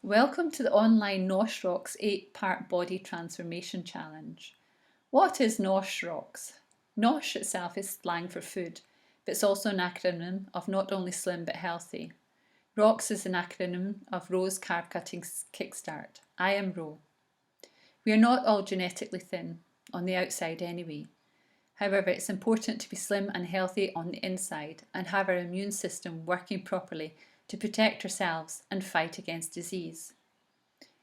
Welcome to the online NOSH ROCKS 8-part Body Transformation Challenge. What is NOSH ROCKS? NOSH itself is slang for food, but it's also an acronym of not only slim but healthy. ROCKS is an acronym of Rose Carb Cutting Kickstart. I am Ro. We are not all genetically thin, on the outside anyway. However, it's important to be slim and healthy on the inside and have our immune system working properly to protect ourselves and fight against disease.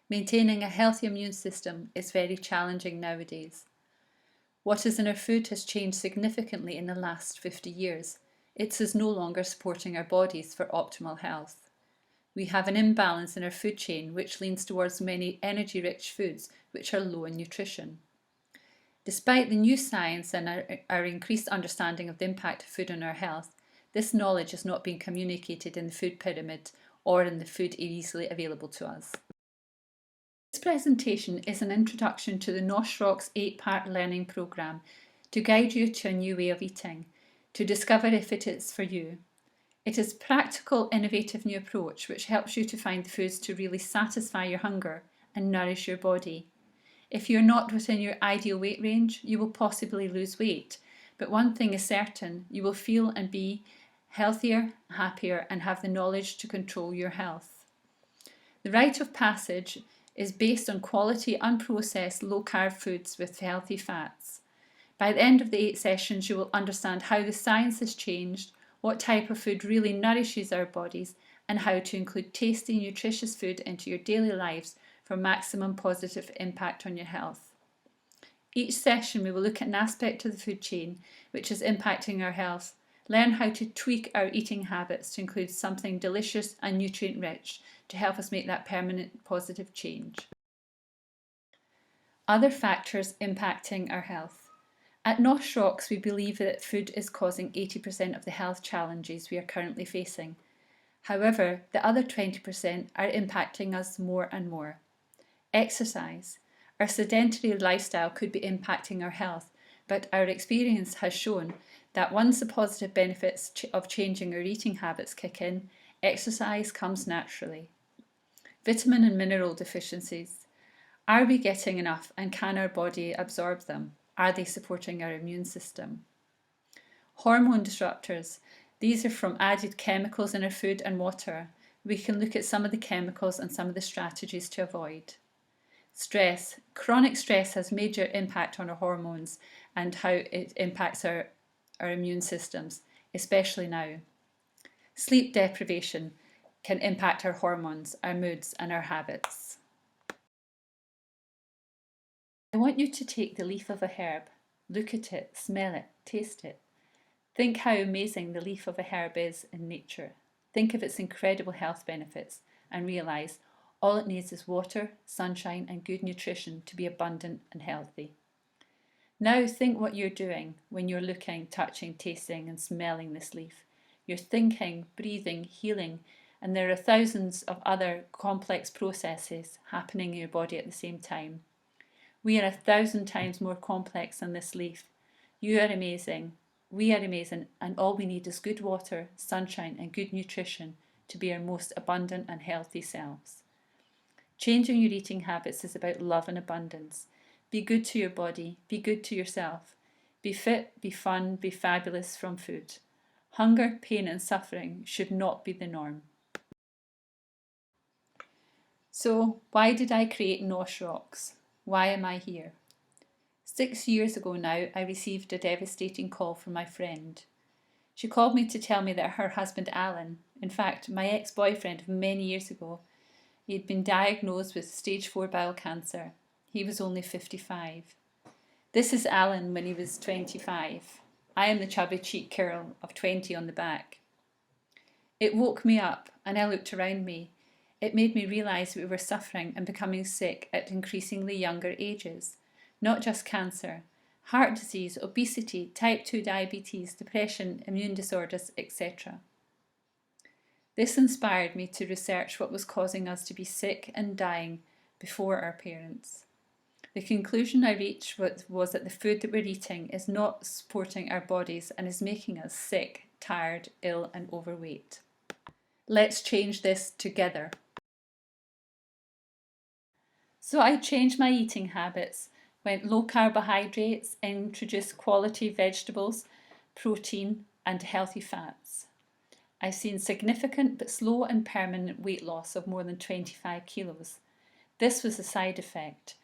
Maintaining a healthy immune system is very challenging nowadays. What is in our food has changed significantly in the last 50 years. It is no longer supporting our bodies for optimal health. We have an imbalance in our food chain which leans towards many energy-rich foods which are low in nutrition. Despite the new science and our increased understanding of the impact of food on our health, this knowledge is not being communicated in the food pyramid or in the food easily available to us. This presentation is an introduction to the NOSH ROCKS 8-part learning programme to guide you to a new way of eating, to discover if it is for you. It is a practical, innovative new approach which helps you to find the foods to really satisfy your hunger and nourish your body. If you're not within your ideal weight range, you will possibly lose weight, but one thing is certain, you will feel and be healthier, happier, and have the knowledge to control your health. The rite of passage is based on quality, unprocessed, low-carb foods with healthy fats. By the end of the 8 sessions, you will understand how the science has changed, what type of food really nourishes our bodies, and how to include tasty, nutritious food into your daily lives for maximum positive impact on your health. Each session we will look at an aspect of the food chain which is impacting our health, learn how to tweak our eating habits to include something delicious and nutrient rich to help us make that permanent positive change. Other factors impacting our health. At NOSH ROCKS we believe that food is causing 80% of the health challenges we are currently facing. However, the other 20% are impacting us more and more. Exercise. Our sedentary lifestyle could be impacting our health, but our experience has shown that once the positive benefits of changing our eating habits kick in, exercise comes naturally. Vitamin and mineral deficiencies. Are we getting enough and can our body absorb them? Are they supporting our immune system? Hormone disruptors. These are from added chemicals in our food and water. We can look at some of the chemicals and some of the strategies to avoid. Stress. Chronic stress has major impact on our hormones and how it impacts our immune systems, especially now. Sleep deprivation can impact our hormones, our moods and our habits. I want you to take the leaf of a herb, look at it, smell it, taste it. Think how amazing the leaf of a herb is in nature. Think of its incredible health benefits and realise all it needs is water, sunshine and good nutrition to be abundant and healthy. Now think what you're doing when you're looking, touching, tasting and smelling this leaf. You're thinking, breathing, healing, and there are thousands of other complex processes happening in your body at the same time. We are 1,000 times more complex than this leaf. You are amazing, we are amazing, and all we need is good water, sunshine and good nutrition to be our most abundant and healthy selves. Changing your eating habits is about love and abundance. Be good to your body, be good to yourself. Be fit, be fun, be fabulous from food. Hunger, pain and suffering should not be the norm. So, why did I create NOSH ROCKS? Why am I here? 6 years ago now, I received a devastating call from my friend. She called me to tell me that her husband Alan, in fact my ex-boyfriend of many years ago, he had been diagnosed with stage 4 bowel cancer. He was only 55. This is Alan when he was 25. I am the chubby cheek girl of 20 on the back. It woke me up and I looked around me. It made me realise we were suffering and becoming sick at increasingly younger ages. Not just cancer, heart disease, obesity, type 2 diabetes, depression, immune disorders, etc. This inspired me to research what was causing us to be sick and dying before our parents. The conclusion I reached was that the food that we're eating is not supporting our bodies and is making us sick, tired, ill and overweight. Let's change this together. So I changed my eating habits, went low carbohydrates, introduced quality vegetables, protein and healthy fats. I've seen significant but slow and permanent weight loss of more than 25 kilos. This was a side effect.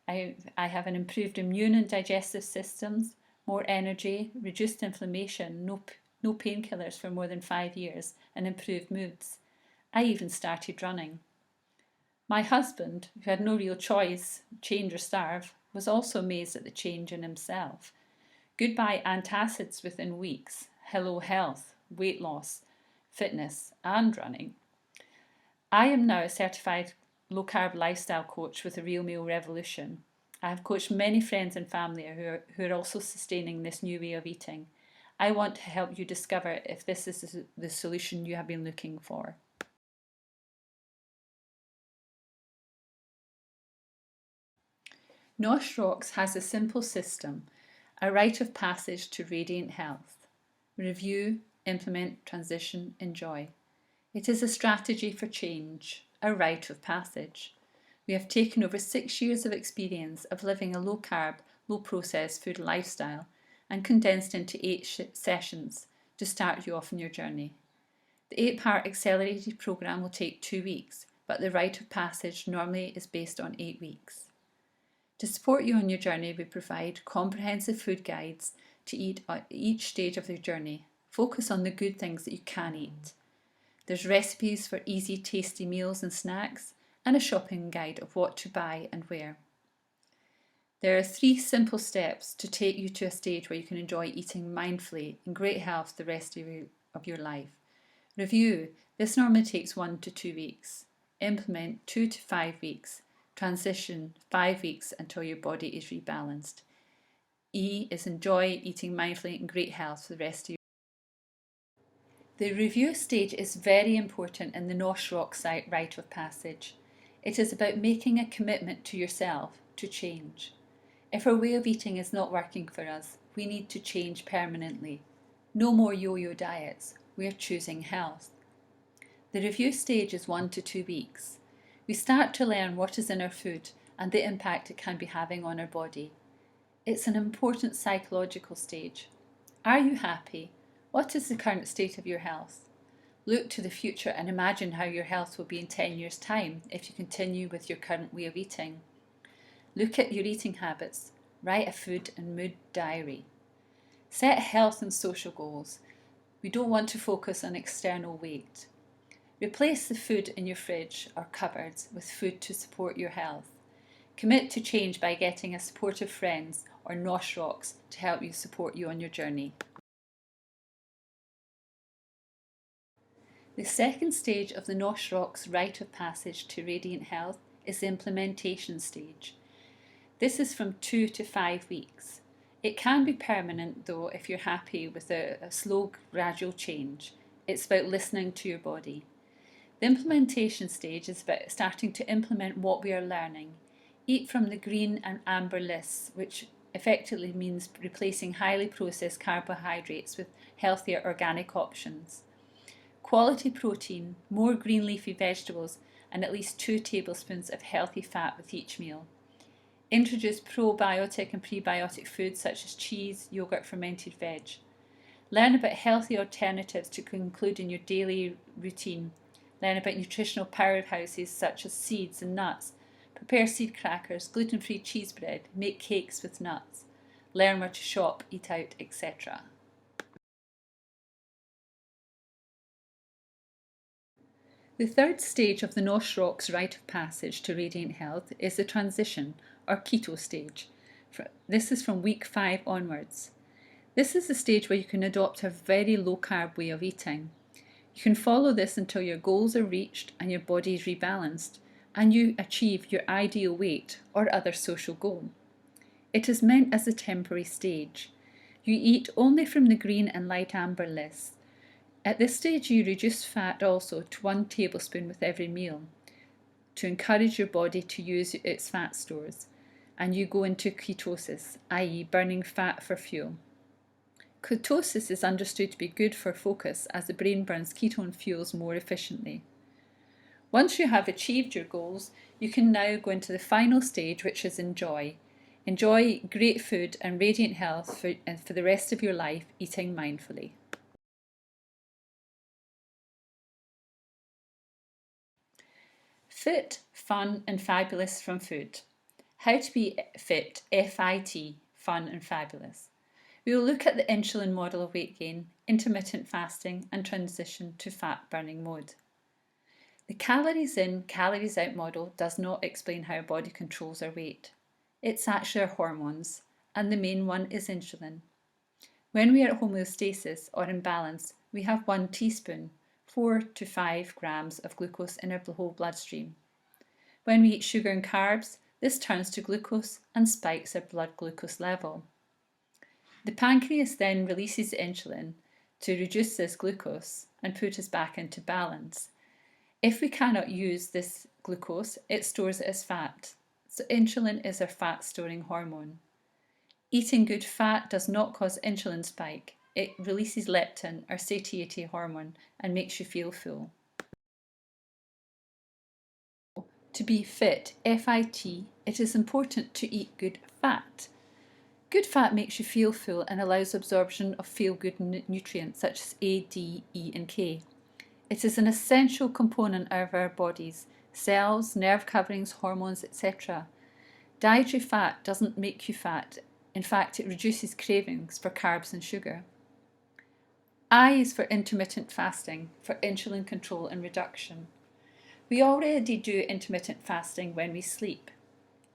I have an improved immune and digestive systems, more energy, reduced inflammation, no painkillers for more than 5 years, and improved moods. I even started running. My husband, who had no real choice, change or starve, was also amazed at the change in himself. Goodbye antacids within weeks, hello health, weight loss, fitness, and running. I am now a certified low carb lifestyle coach with a Real Meal Revolution. I have coached many friends and family who are also sustaining this new way of eating. I want to help you discover if this is the solution you have been looking for. NOSH ROCKS has a simple system, a rite of passage to radiant health. Review, implement, transition, enjoy. It is a strategy for change, a rite of passage. We have taken over 6 years of experience of living a low carb, low processed food lifestyle and condensed into 8 sessions to start you off on your journey. The 8-part accelerated program will take 2 weeks, but the rite of passage normally is based on 8 weeks. To support you on your journey, we provide comprehensive food guides to eat at each stage of your journey. Focus on the good things that you can eat. There's recipes for easy, tasty meals and snacks, and a shopping guide of what to buy and where. There are 3 simple steps to take you to a stage where you can enjoy eating mindfully in great health the rest of your life. Review. This normally takes 1 to 2 weeks. Implement 2 to 5 weeks. Transition 5 weeks until your body is rebalanced. E is enjoy eating mindfully in great health for the rest of your life. The review stage is very important in the NOSH ROCKS rite of passage. It is about making a commitment to yourself to change. If our way of eating is not working for us, we need to change permanently. No more yo-yo diets. We are choosing health. The review stage is 1 to 2 weeks. We start to learn what is in our food and the impact it can be having on our body. It's an important psychological stage. Are you happy? What is the current state of your health? Look to the future and imagine how your health will be in 10 years' time if you continue with your current way of eating. Look at your eating habits. Write a food and mood diary. Set health and social goals. We don't want to focus on external weight. Replace the food in your fridge or cupboards with food to support your health. Commit to change by getting a supportive friends or NOSH ROCKS to help you support you on your journey. The second stage of the NOSH ROCKS rite of passage to radiant health is the implementation stage. This is from 2 to 5 weeks. It can be permanent though if you're happy with a slow, gradual change. It's about listening to your body. The implementation stage is about starting to implement what we are learning. Eat from the green and amber lists, which effectively means replacing highly processed carbohydrates with healthier organic options. Quality protein, more green leafy vegetables, and at least 2 tablespoons of healthy fat with each meal. Introduce probiotic and prebiotic foods such as cheese, yogurt, fermented veg. Learn about healthy alternatives to include in your daily routine. Learn about nutritional powerhouses such as seeds and nuts. Prepare seed crackers, gluten-free cheese bread, make cakes with nuts. Learn where to shop, eat out, etc. The third stage of the NOSH ROCKS rite of passage to radiant health is the transition or keto stage. This is from week 5 onwards. This is the stage where you can adopt a very low carb way of eating. You can follow this until your goals are reached and your body is rebalanced and you achieve your ideal weight or other social goal. It is meant as a temporary stage. You eat only from the green and light amber lists. At this stage you reduce fat also to 1 tablespoon with every meal to encourage your body to use its fat stores, and you go into ketosis, i.e. burning fat for fuel. Ketosis is understood to be good for focus as the brain burns ketone fuels more efficiently. Once you have achieved your goals, you can now go into the final stage, which is enjoy. Enjoy great food and radiant health for the rest of your life, eating mindfully. Fit, fun and fabulous from food. How to be fit, FIT, fun and fabulous. We will look at the insulin model of weight gain, intermittent fasting and transition to fat burning mode. The calories in, calories out model does not explain how our body controls our weight. It's actually our hormones, and the main one is insulin. When we are at homeostasis or in balance, we have 1 teaspoon, 4 to 5 grams of glucose in our whole bloodstream. When we eat sugar and carbs, this turns to glucose and spikes our blood glucose level. The pancreas then releases insulin to reduce this glucose and put us back into balance. If we cannot use this glucose, it stores it as fat. So insulin is our fat storing hormone. Eating good fat does not cause insulin spike. It releases leptin, our satiety hormone, and makes you feel full. To be fit, FIT, it is important to eat good fat. Good fat makes you feel full and allows absorption of feel-good nutrients such as A, D, E and K. It is an essential component of our bodies, cells, nerve coverings, hormones, etc. Dietary fat doesn't make you fat. In fact, it reduces cravings for carbs and sugar. I is for intermittent fasting, for insulin control and reduction. We already do intermittent fasting when we sleep.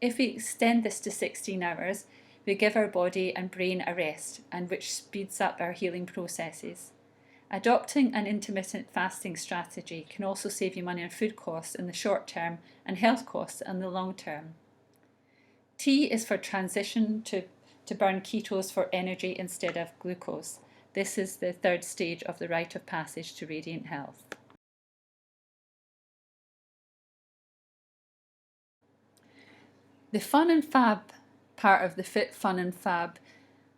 If we extend this to 16 hours, we give our body and brain a rest, and which speeds up our healing processes. Adopting an intermittent fasting strategy can also save you money on food costs in the short term and health costs in the long term. T is for transition to burn ketos for energy instead of glucose. This is the third stage of the rite of passage to radiant health. The fun and fab part of the fit, fun and fab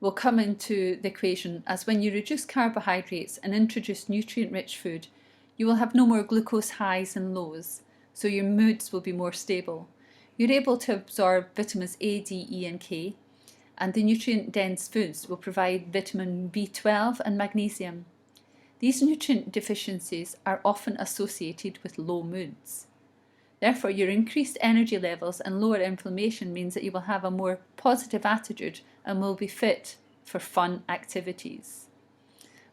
will come into the equation as when you reduce carbohydrates and introduce nutrient-rich food, you will have no more glucose highs and lows, so your moods will be more stable. You're able to absorb vitamins A, D, E and K, and the nutrient-dense foods will provide vitamin B12 and magnesium. These nutrient deficiencies are often associated with low moods. Therefore, your increased energy levels and lower inflammation means that you will have a more positive attitude and will be fit for fun activities.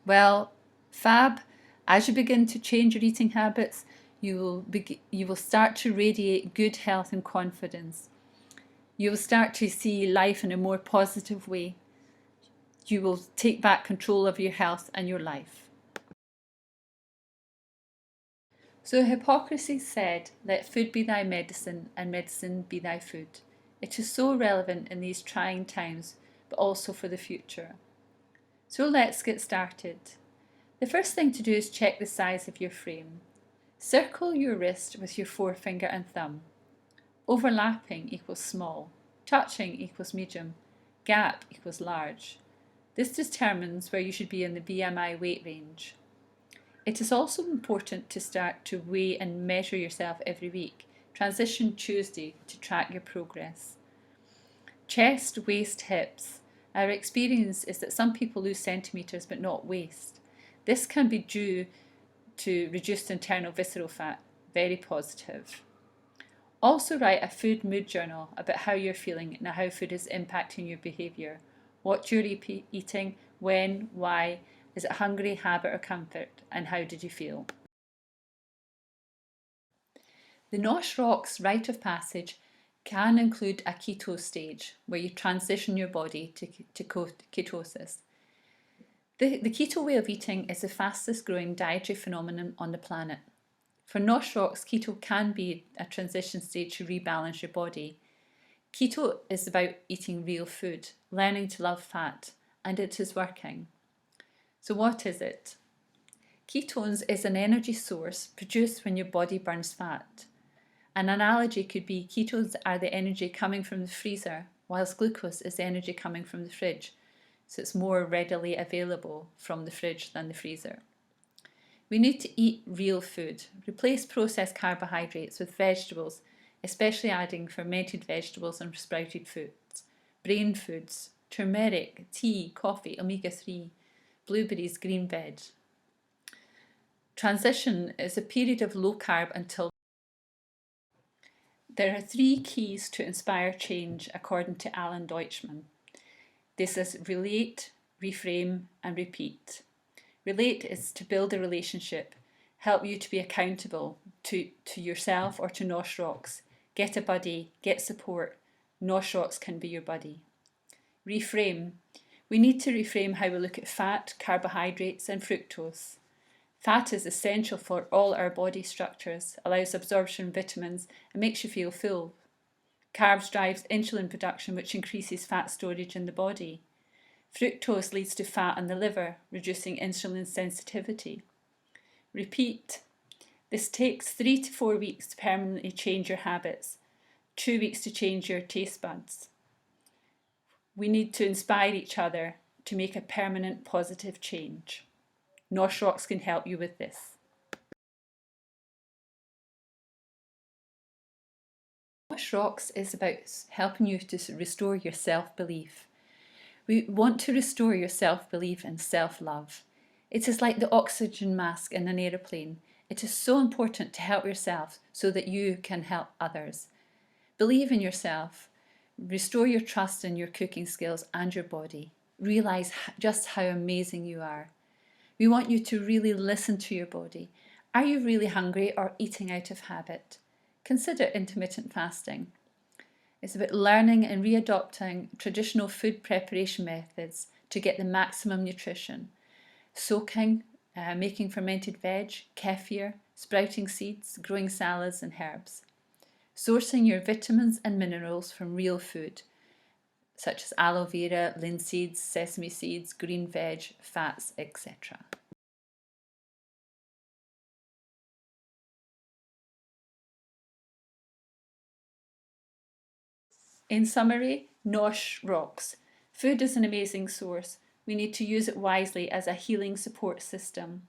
Well, fab, as you begin to change your eating habits, you will start to radiate good health and confidence. You will start to see life in a more positive way. You will take back control of your health and your life. So Hippocrates said, "Let food be thy medicine, and medicine be thy food." It is so relevant in these trying times, but also for the future. So let's get started. The first thing to do is check the size of your frame. Circle your wrist with your forefinger and thumb. Overlapping equals small. Touching equals medium. Gap equals large. This determines where you should be in the BMI weight range. It is also important to start to weigh and measure yourself every week. Transition Tuesday to track your progress. Chest, waist, hips. Our experience is that some people lose centimetres but not waist. This can be due to reduced internal visceral fat. Very positive. Also write a food mood journal about how you're feeling and how food is impacting your behaviour. What you're eating, when, why. Is it hungry, habit or comfort? And how did you feel? The NOSH ROCKS rite of passage can include a keto stage where you transition your body to ketosis. The keto way of eating is the fastest growing dietary phenomenon on the planet. For NOSH ROCKS, keto can be a transition stage to rebalance your body. Keto is about eating real food, learning to love fat, and it is working. So what is it? Ketones is an energy source produced when your body burns fat. An analogy could be ketones are the energy coming from the freezer, whilst glucose is the energy coming from the fridge. So it's more readily available from the fridge than the freezer. We need to eat real food. Replace processed carbohydrates with vegetables, especially adding fermented vegetables and sprouted foods, brain foods, turmeric, tea, coffee, omega-3, blueberries, green veg. Transition is a period of low carb until. There are 3 keys to inspire change according to Alan Deutschman. This is relate, reframe and repeat. Relate is to build a relationship, help you to be accountable to yourself or to NOSH ROCKS. Get a buddy, get support. NOSH ROCKS can be your buddy. Reframe. We need to reframe how we look at fat, carbohydrates and fructose. Fat is essential for all our body structures, allows absorption of vitamins and makes you feel full. Carbs drives insulin production, which increases fat storage in the body. Fructose leads to fat in the liver, reducing insulin sensitivity. Repeat. This takes 3 to 4 weeks to permanently change your habits, 2 weeks to change your taste buds. We need to inspire each other to make a permanent positive change. NOSH ROCKS can help you with this. NOSH ROCKS is about helping you to restore your self-belief. We want to restore your self-belief and self-love. It is like the oxygen mask in an aeroplane. It is so important to help yourself so that you can help others. Believe in yourself. Restore your trust in your cooking skills and your body. Realize just how amazing you are. We want you to really listen to your body. Are you really hungry or eating out of habit? Consider intermittent fasting. It's about learning and readopting traditional food preparation methods to get the maximum nutrition. Soaking, making fermented veg, kefir, sprouting seeds, growing salads and herbs. Sourcing your vitamins and minerals from real food, such as aloe vera, linseeds, sesame seeds, green veg, fats, etc. In summary, NOSH ROCKS. Food is an amazing source. We need to use it wisely as a healing support system.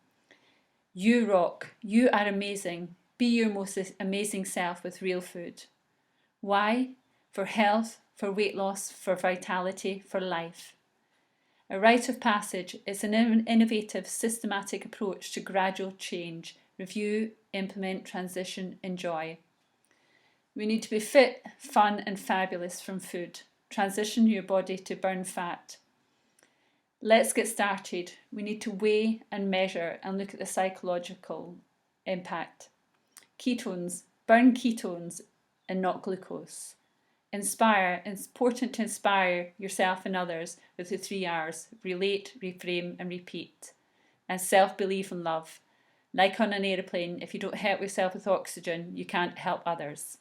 You rock. You are amazing. Be your most amazing self with real food. Why? For health, for weight loss, for vitality, for life. A rite of passage is an innovative, systematic approach to gradual change. Review, implement, transition, enjoy. We need to be fit, fun and fabulous from food. Transition your body to burn fat. Let's get started. We need to weigh and measure and look at the psychological impact. Ketones. Burn ketones and not glucose. Inspire. It's important to inspire yourself and others with the 3 R's. Relate, reframe and repeat. And self-belief and love. Like on an aeroplane, if you don't help yourself with oxygen, you can't help others.